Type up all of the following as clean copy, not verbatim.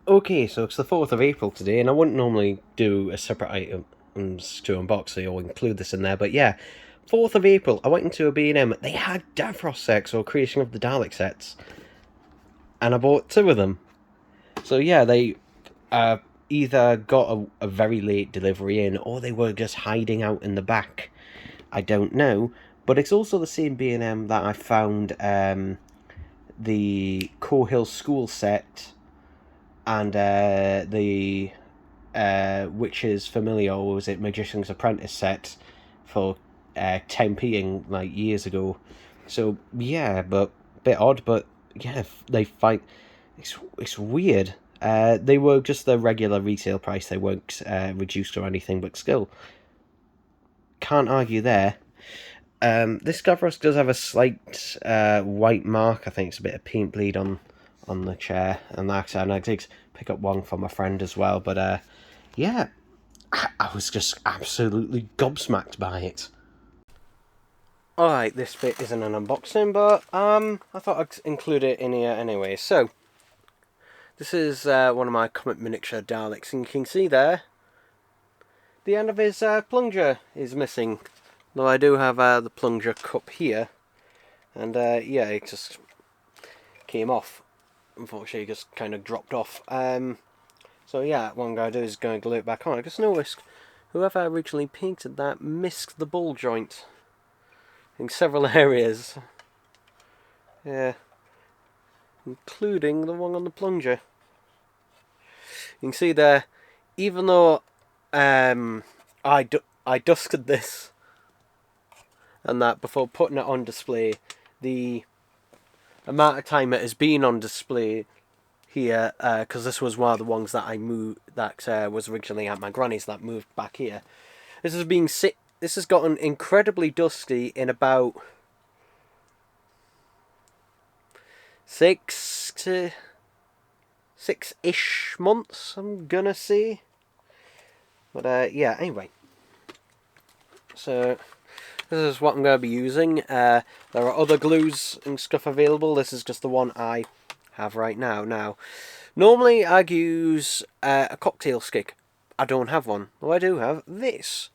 Okay, so it's the 4th of April today, and I wouldn't normally do a separate items to unbox, so you'll include this in there, but yeah, 4th of April, I went into a B&M, they had Davros sets, or Creation of the Dalek sets, and I bought 2 of them. So yeah, they either got a very late delivery in, or they were just hiding out in the back. I don't know, but it's also the same B&M that I found the Cohill School set and the Witch's Familiar, or was it Magician's Apprentice set for 10p like years ago. So yeah, but bit odd, but yeah, they fight. It's weird. They were just the regular retail price. They weren't reduced or anything, but still, can't argue there. This Gavros does have a slight white mark. I think it's a bit of paint bleed on the chair and that. And I did pick up one from a friend as well. But yeah, I was just absolutely gobsmacked by it. Alright, this bit isn't an unboxing, but I thought I'd include it in here anyway. So, this is one of my comic miniature Daleks, and you can see there, the end of his plunger is missing. Though I do have the plunger cup here, and yeah, it just came off. Unfortunately, it just kind of dropped off. So yeah, what I'm going to do is going to glue it back on. I just noticed whoever originally painted that missed the ball joint in several areas. Yeah, including the one on the plunger. You can see there, even though I dusted this and that before putting it on display, the amount of time it has been on display here, because this was one of the ones that I moved, that was originally at my granny's, that moved back here. This has gotten incredibly dusty in about 6-ish months, I'm gonna say. But yeah, anyway. So this is what I'm going to be using. There are other glues and stuff available. This is just the one I have right now. Now, normally I'd use a cocktail stick. I don't have one. Though I do have this,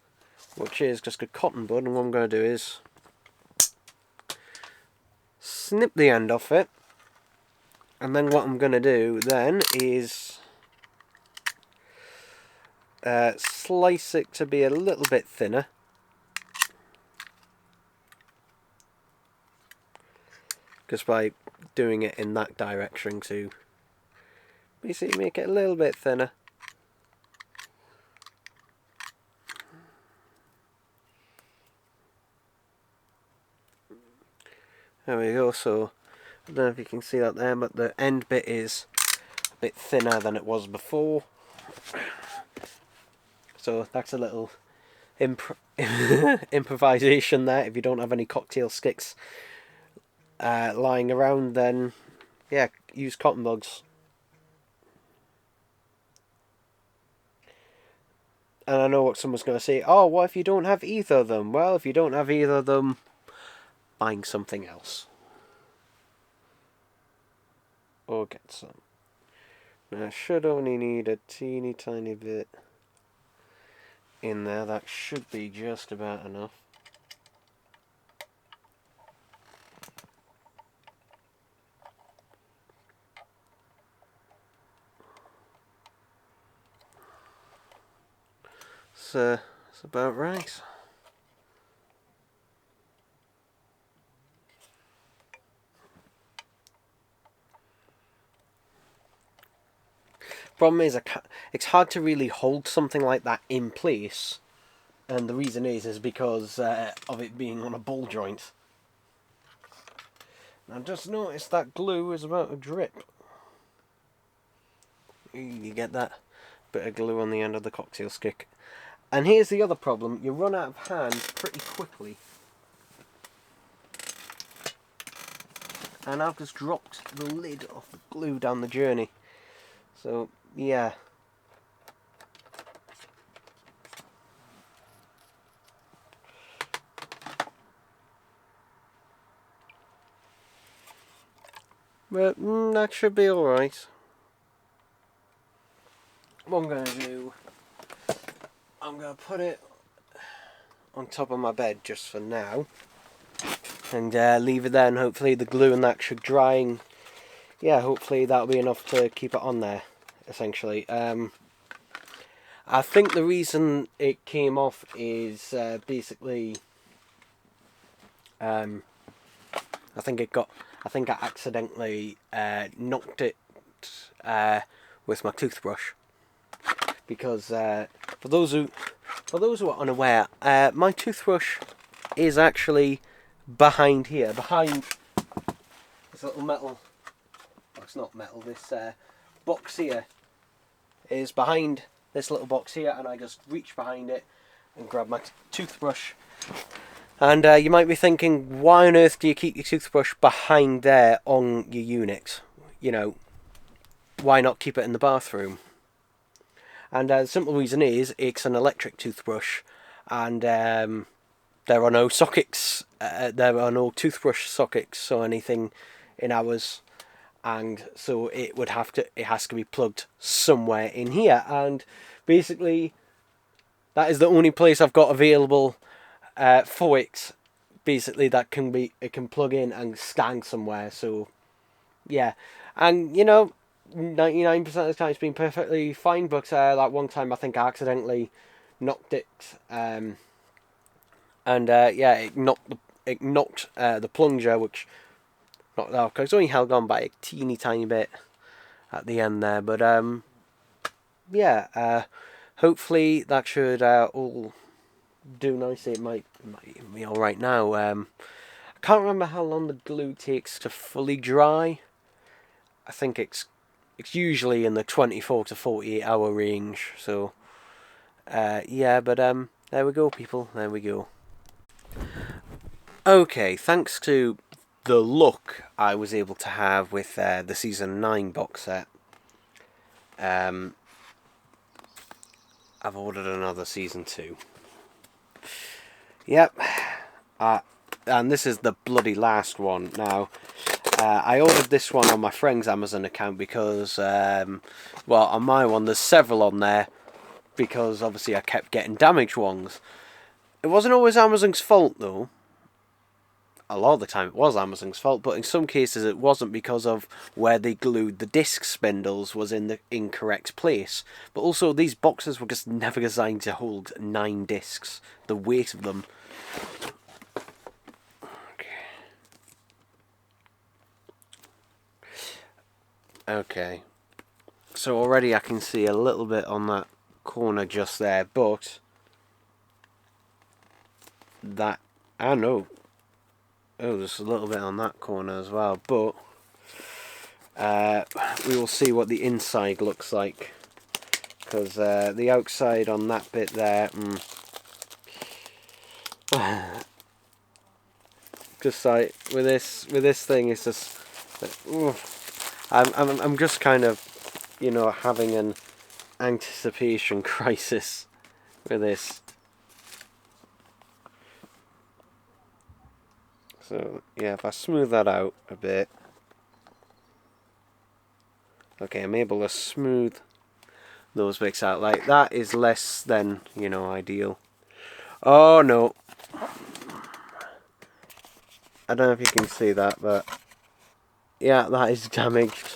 which is just a cotton bud. And what I'm going to do is snip the end off it. And then what I'm going to do then is slice it to be a little bit thinner. Just by doing it in that direction to basically make it a little bit thinner. There we go. So I don't know if you can see that there, but the end bit is a bit thinner than it was before. So that's a little improvisation there. If you don't have any cocktail sticks lying around, then yeah, use cotton buds. And I know what someone's going to say, oh, what if you don't have either of them? Well, if you don't have either of them, buying something else. Or get some. Now, I should only need a teeny tiny bit in there. That should be just about enough. So, that's about right. Problem is, it's hard to really hold something like that in place, and the reason is because of it being on a ball joint. I just noticed that glue is about to drip. You get that bit of glue on the end of the cocktail stick. And here's the other problem, you run out of hand pretty quickly. And I've just dropped the lid off the glue down the journey. So, yeah. But that should be alright. what I'm going to do, I'm going to put it on top of my bed just for now, and leave it there, and hopefully the glue and that should dry, and yeah, hopefully that'll be enough to keep it on there, essentially. I think the reason it came off is basically, I think I accidentally knocked it with my toothbrush, because for those who are unaware, my toothbrush is actually behind here, behind this little metal. Well, it's not metal. This box here is behind this little box here, and I just reach behind it and grab my toothbrush. And you might be thinking, why on earth do you keep your toothbrush behind there on your Unix? You know, why not keep it in the bathroom? And the simple reason is, it's an electric toothbrush, and there are no sockets, there are no toothbrush sockets or anything in ours, and so it has to be plugged somewhere in here, and basically that is the only place I've got available for it, basically, that it can plug in and stand somewhere. So yeah, and you know, 99% of the time it's been perfectly fine, but that one time I think I accidentally knocked it, and yeah, it knocked the plunger, which knocked it off, because it's only held on by a teeny tiny bit at the end there. But yeah, hopefully that should all do nicely. It might be all right now. I can't remember how long the glue takes to fully dry. I think it's usually in the 24 to 48 hour range. So yeah, but there we go, people. There we go. Okay, thanks to the luck I was able to have with the Season 9 box set, I've ordered another Season 2. Yep, and this is the bloody last one. Now, I ordered this one on my friend's Amazon account because, well, on my one there's several on there, because obviously I kept getting damaged ones. It wasn't always Amazon's fault though. A lot of the time it was Amazon's fault, but in some cases it wasn't, because of where they glued the disc spindles was in the incorrect place. But also these boxes were just never designed to hold 9 discs, the weight of them. Okay, so already I can see a little bit on that corner just there, but that, I know. Oh, there's a little bit on that corner as well, but we will see what the inside looks like, because the outside on that bit there, just like with this thing, it's just, I'm just kind of, you know, having an anticipation crisis with this. So yeah, if I smooth that out a bit, okay, I'm able to smooth those bits out. Like, that is less than, you know, ideal. Oh no, I don't know if you can see that, but yeah, that is damaged.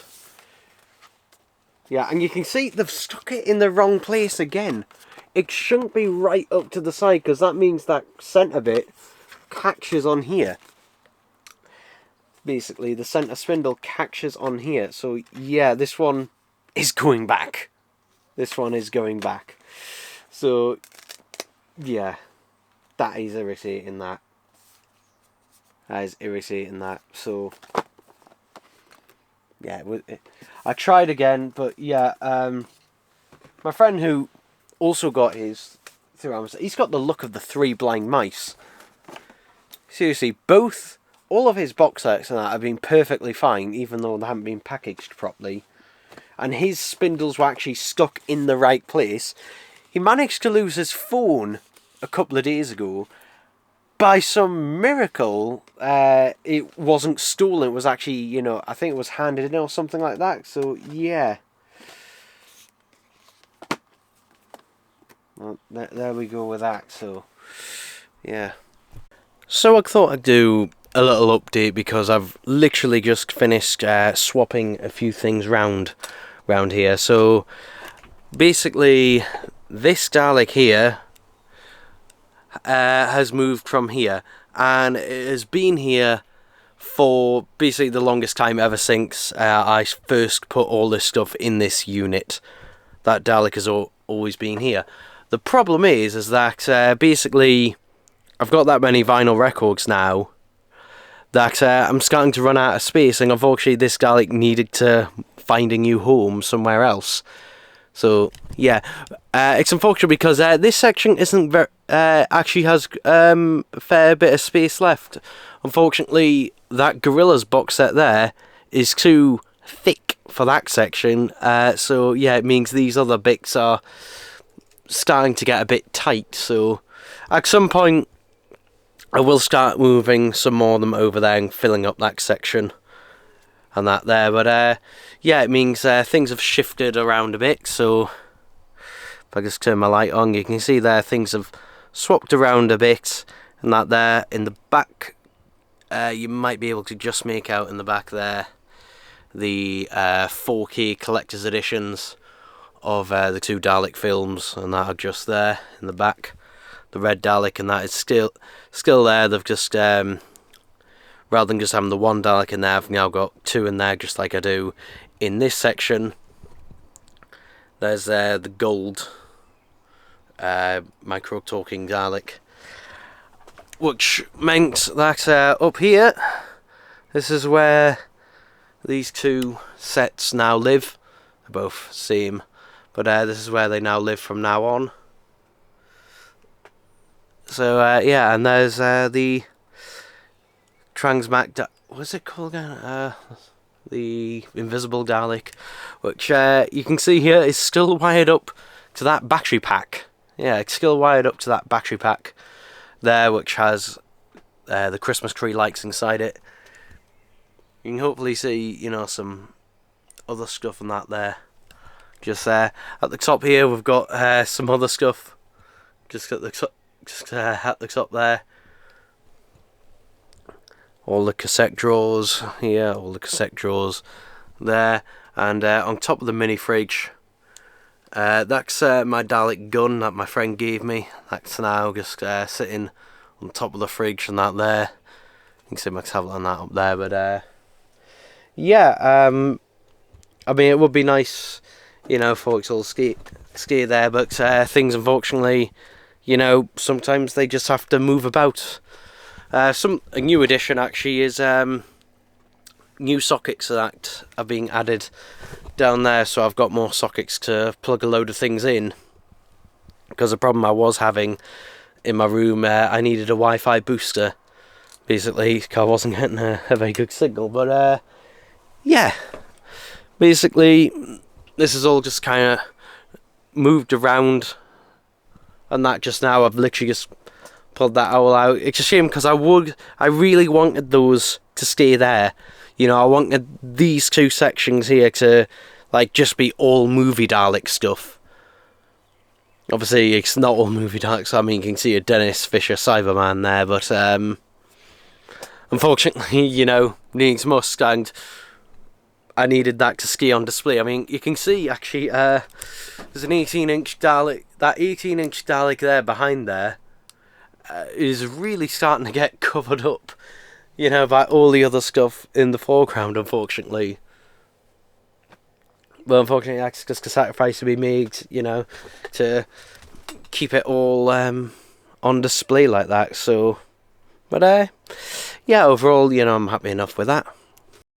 Yeah, and you can see they've stuck it in the wrong place again. It shouldn't be right up to the side, because that means that centre bit catches on here. Basically, the centre spindle catches on here. So yeah, this one is going back. This one is going back. So yeah, that is irritating. That is irritating. That. So yeah, I tried again, but yeah, my friend who also got his through Amazon, he's got the look of the 3 blind mice. Seriously, all of his box sets and that have been perfectly fine, even though they haven't been packaged properly. And his spindles were actually stuck in the right place. He managed to lose his phone a couple of days ago. By some miracle, it wasn't stolen. It was actually, you know, I think it was handed in or something like that. So, yeah. Well, there we go with that. So, yeah. So I thought I'd do a little update because I've literally just finished swapping a few things round here. So basically, this Dalek here has moved from here, and it has been here for basically the longest time ever since I first put all this stuff in this unit. That Dalek has always been here. The problem is that basically I've got that many vinyl records now that I'm starting to run out of space, and unfortunately this Dalek needed to find a new home somewhere else. So yeah, it's unfortunate because this section isn't actually has a fair bit of space left. Unfortunately, that Gorillas box set there is too thick for that section. So yeah, it means these other bits are starting to get a bit tight. So at some point, I will start moving some more of them over there and filling up that section and that there. But yeah, it means things have shifted around a bit. So if I just turn my light on, you can see there things have swapped around a bit, and that there in the back, you might be able to just make out in the back there the 4K collector's editions of the two Dalek films, and that are just there in the back. The red Dalek, and that is still there. They've just rather than just having the one Dalek in there, I've now got two in there, just like I do in this section. There's the gold micro talking Dalek, which meant that up here, this is where these two sets now live. They're both same, but this is where they now live from now on. So yeah, and there's the Transmac. What's it called again? The Invisible Dalek, which you can see here is still wired up to that battery pack. Yeah, it's still wired up to that battery pack there, which has the Christmas tree lights inside it. You can hopefully see, you know, some other stuff and that there. Just there at the top here, we've got some other stuff. Just at the top. Just at the top there, all the cassette drawers here, all the cassette drawers there, and on top of the mini fridge, that's my Dalek gun that my friend gave me. That's now just sitting on top of the fridge and that there. You can see my tablet on that up there, but yeah, I mean, it would be nice, you know, folks all stay there, but things unfortunately, you know, sometimes they just have to move about. A new addition actually is new sockets that are being added down there, so I've got more sockets to plug a load of things in. Because the problem I was having in my room, I needed a Wi-Fi booster, basically, because I wasn't getting a very good signal. But yeah, basically, this is all just kind of moved around. And that just now, I've literally just pulled that all out. It's a shame because I really wanted those to stay there. You know, I wanted these two sections here to, like, just be all movie Dalek stuff. Obviously, it's not all movie Daleks. I mean, you can see a Dennis Fisher Cyberman there, but unfortunately, you know, needs must, and I needed that to stay on display. I mean, you can see actually there's an 18-inch Dalek. That 18-inch Dalek there behind there is really starting to get covered up, you know, by all the other stuff in the foreground, unfortunately. But unfortunately, that's just a sacrifice to be made, you know, to keep it all on display like that. So, but yeah, overall, you know, I'm happy enough with that.